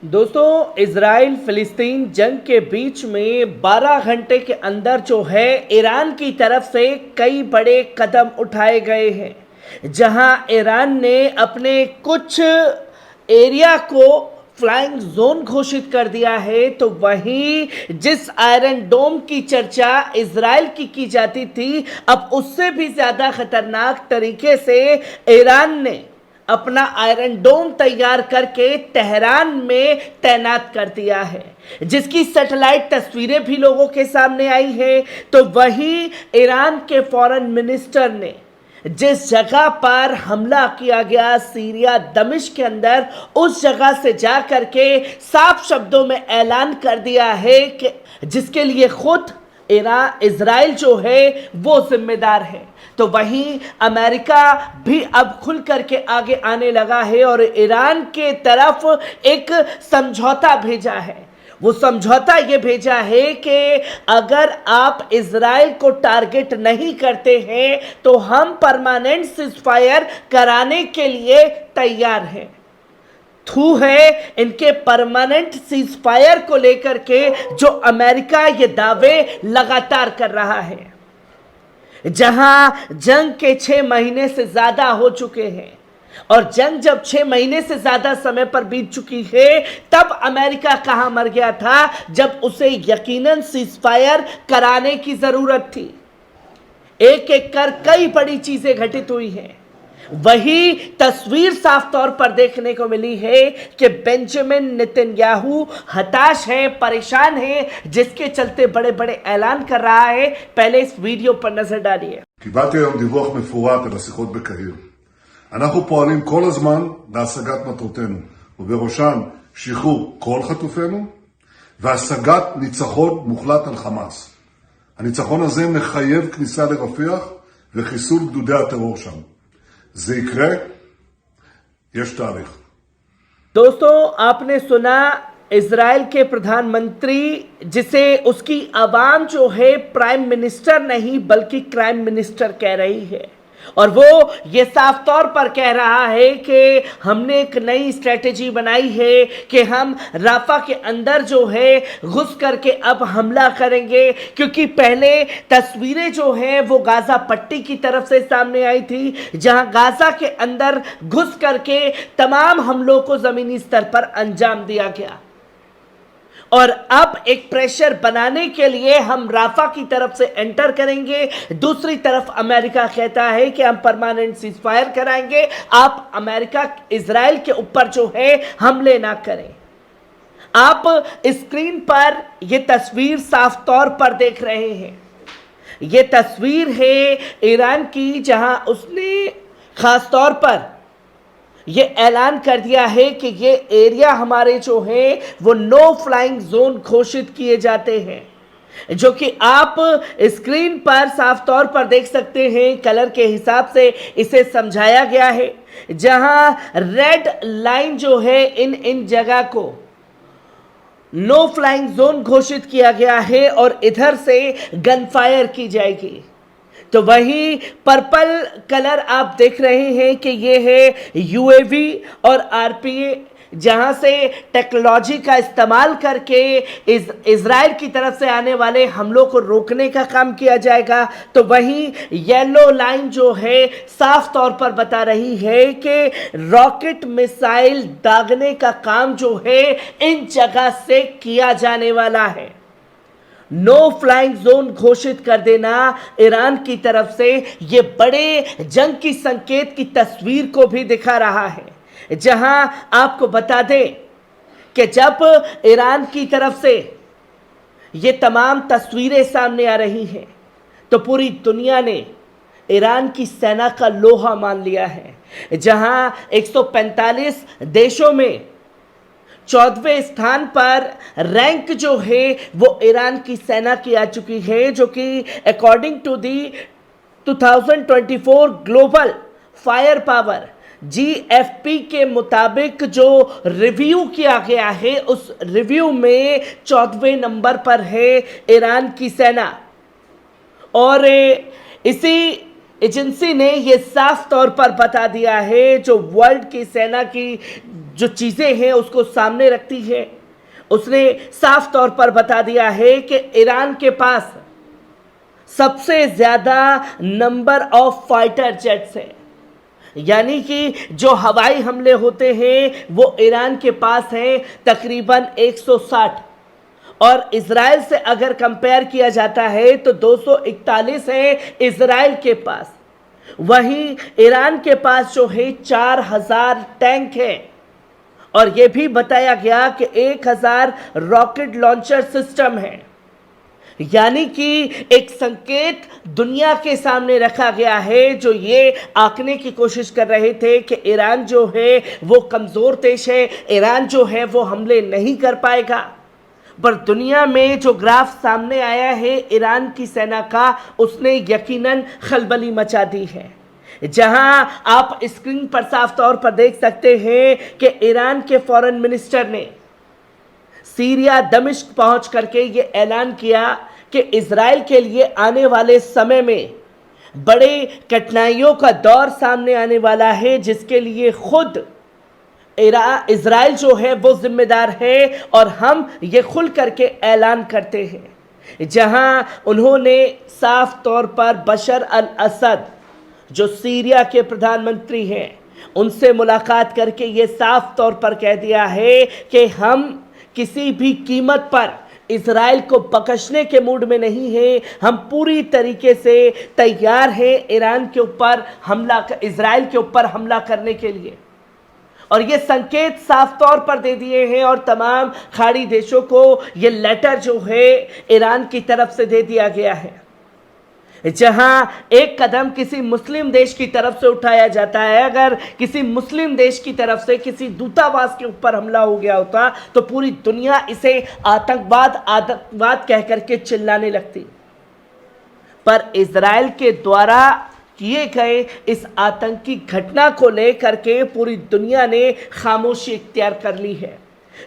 दोस्तों, इजराइल फिलिस्तीन जंग के बीच में 12 घंटे के अंदर जो है ईरान की तरफ से कई बड़े कदम उठाए गए हैं, जहां ईरान ने अपने कुछ एरिया को फ्लाइंग जोन घोषित कर दिया है। तो वहीं जिस आयरन डोम की चर्चा इजराइल की जाती थी, अब उससे भी ज्यादा खतरनाक तरीके से ईरान ने अपना आयरन डोम तैयार करके तेहरान में तैनात कर दिया है, जिसकी सैटेलाइट तस्वीरें भी लोगों के सामने आई हैं। तो वहीं ईरान के फॉरेन मिनिस्टर ने जिस जगह पर हमला किया गया सीरिया दमिश्क के अंदर, उस जगह से जा करके साफ शब्दों में ऐलान कर दिया है कि जिसके लिए खुद इजराइल जो है वो जिम्मेदार है। तो वहीं अमेरिका भी अब खुल करके आगे आने लगा है और ईरान के तरफ एक समझौता भेजा है। वो समझौता ये भेजा है कि अगर आप इजराइल को टारगेट नहीं करते हैं तो हम परमानेंट सीजफायर कराने के लिए तैयार हैं। थू है इनके परमानेंट सीजफायर को लेकर के जो अमेरिका ये दावे लगातार कर रहा है, जहां जंग के 6 महीने से ज्यादा हो चुके हैं। और जंग जब 6 महीने से ज्यादा समय पर बीत चुकी है, तब अमेरिका कहां मर गया था जब उसे यकीनन सीजफायर कराने की जरूरत थी। एक एक कर कई बड़ी चीजें घटित हुई हैं। वही तस्वीर साफ तौर पर देखने को मिली है कि बेंजामिन नेतन्याहू हताश है, परेशान है, जिसके चलते बड़े बड़े ऐलान कर रहा है। पहले इस वीडियो पर नजर डालिए। קיבלתי היום דיווח מפורט על השיחות בקהיר. אנחנו פועלים כל הזמן להשגת מטרותינו, ובראשן שחרור כל חטופינו והשגת ניצחון מוחלט על חמאס. הניצחון הזה מחייב כניסה לרפיח וחיסול גדודי הטרור שם. זה יקרה, יש תאריך. दोस्तों, आपने सुना इजराइल के प्रधानमंत्री, जिसे उसकी आवाम जो है प्राइम मिनिस्टर नहीं बल्कि क्राइम मिनिस्टर कह रही है। और वो ये साफ तौर पर कह रहा है कि हमने एक नई स्ट्रेटेजी बनाई है कि हम राफा के अंदर जो है घुस करके अब हमला करेंगे, क्योंकि पहले तस्वीरें जो हैं वो गाजा पट्टी की तरफ से सामने आई थी, जहां गाजा के अंदर घुस करके तमाम हमलों को जमीनी स्तर पर अंजाम दिया गया। और अब एक प्रेशर बनाने के लिए हम राफा की तरफ से एंटर करेंगे। दूसरी तरफ अमेरिका कहता है कि हम परमानेंट सीजफायर कराएंगे, आप अमेरिका इजराइल के ऊपर जो है हमले ना करें। आप स्क्रीन पर ये तस्वीर साफ तौर पर देख रहे हैं। ये तस्वीर है ईरान की, जहां उसने खास तौर पर ये ऐलान कर दिया है कि ये एरिया हमारे जो हैं वो नो फ्लाइंग जोन घोषित किए जाते हैं, जो कि आप स्क्रीन पर साफ तौर पर देख सकते हैं। कलर के हिसाब से इसे समझाया गया है, जहां रेड लाइन जो है इन जगह को नो फ्लाइंग जोन घोषित किया गया है और इधर से गन फायर की जाएगी। तो वही पर्पल कलर आप देख रहे हैं कि ये है यूएवी और आरपीए, जहां से टेक्नोलॉजी का इस्तेमाल करके इजराइल की तरफ से आने वाले हमलों को रोकने का काम किया जाएगा। तो वहीं येलो लाइन जो है साफ तौर पर बता रही है कि रॉकेट मिसाइल दागने का काम जो है इन जगह से किया जाने वाला है। नो फ्लाइंग जोन घोषित कर देना ईरान की तरफ से ये बड़े जंग की संकेत की तस्वीर को भी दिखा रहा है, जहां आपको बता दें कि जब ईरान की तरफ से ये तमाम तस्वीरें सामने आ रही हैं तो पूरी दुनिया ने ईरान की सेना का लोहा मान लिया है, जहां 145 देशों में 14वें स्थान पर रैंक जो है वो ईरान की सेना की आ चुकी है, जो कि according to the 2024 global fire power GFP के मुताबिक जो रिव्यू किया गया है, उस रिव्यू में 14वें नंबर पर है ईरान की सेना। और इसी एजेंसी ने यह साफ तौर पर बता दिया है, जो वर्ल्ड की सेना की जो चीजें हैं उसको सामने रखती है। उसने साफ तौर पर बता दिया है कि ईरान के पास सबसे ज्यादा नंबर ऑफ फाइटर जेट्स है, यानी कि जो हवाई हमले होते हैं वो ईरान के पास है तकरीबन 160, और इजराइल से अगर कंपेयर किया जाता है तो 241 है इजराइल के पास। वहीं ईरान के पास जो है 4000 टैंक है, और यह भी बताया गया कि 1000 रॉकेट लॉन्चर सिस्टम है। यानी कि एक संकेत दुनिया के सामने रखा गया है, जो ये आंकने की कोशिश कर रहे थे कि ईरान जो है वो कमजोर देश है, ईरान जो है वो हमले नहीं कर पाएगा। पर दुनिया में जो ग्राफ सामने आया है ईरान की सेना का, उसने यकीनन खलबली मचा दी है। जहां आप स्क्रीन पर साफ तौर पर देख सकते हैं कि ईरान के फॉरेन मिनिस्टर ने सीरिया दमिश्क पहुंच करके ये ऐलान किया कि इजराइल के लिए आने वाले समय में बड़े कठिनाइयों का दौर सामने आने वाला है, जिसके लिए खुद इजराइल जो है वो जिम्मेदार है, और हम ये खुल करके ऐलान करते हैं। जहां उन्होंने साफ तौर पर बशर अल असद जो सीरिया के प्रधानमंत्री हैं उनसे मुलाकात करके ये साफ तौर पर कह दिया है कि हम किसी भी कीमत पर इजराइल को बख्शने के मूड में नहीं है, हम पूरी तरीके से तैयार हैं इजराइल के ऊपर हमला करने के लिए। और ये संकेत साफ तौर पर दे दिए हैं, और तमाम खाड़ी देशों को ये लेटर जो है ईरान की तरफ से दे दिया गया है। जहां एक कदम किसी मुस्लिम देश की तरफ से उठाया जाता है, अगर किसी मुस्लिम देश की तरफ से किसी दूतावास के ऊपर हमला हो गया होता तो पूरी दुनिया इसे आतंकवाद कह करके चिल्लाने लगती। पर इजराइल के द्वारा किए गए इस आतंकी घटना को लेकर के पूरी दुनिया ने खामोशी इख्तियार कर ली है।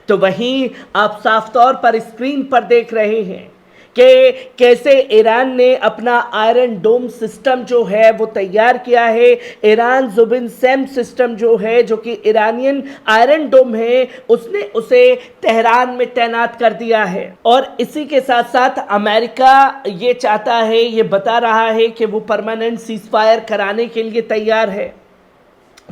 तो वहीं आप साफ तौर पर स्क्रीन पर देख रहे हैं कि कैसे ईरान ने अपना आयरन डोम सिस्टम जो है वो तैयार किया है। ईरान जुबिन सैम सिस्टम जो है, जो कि ईरानियन आयरन डोम है, उसने उसे तेहरान में तैनात कर दिया है। और इसी के साथ साथ अमेरिका ये चाहता है, ये बता रहा है कि वो परमानेंट सीजफायर कराने के लिए तैयार है।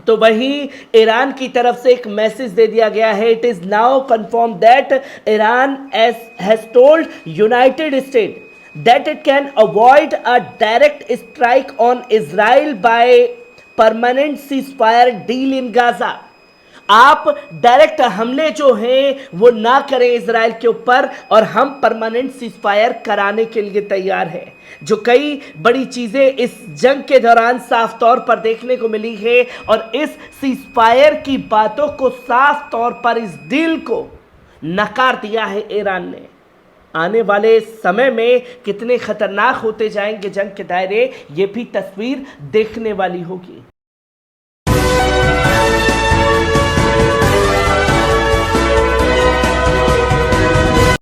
तो वहीं ईरान की तरफ से एक मैसेज दे दिया गया है, it is now confirm that Iran has told United State that it can avoid a direct strike on Israel by permanent ceasefire deal in Gaza. आप डायरेक्ट हमले जो हैं वो ना करें इजराइल के ऊपर, और हम परमानेंट सीजफायर कराने के लिए तैयार हैं। जो कई बड़ी चीजें इस जंग के दौरान साफ तौर पर देखने को मिली है, और इस सीजफायर की बातों को साफ तौर पर, इस डील को नकार दिया है ईरान ने। आने वाले समय में कितने खतरनाक होते जाएंगे जंग के दायरे, ये भी तस्वीर देखने वाली होगी।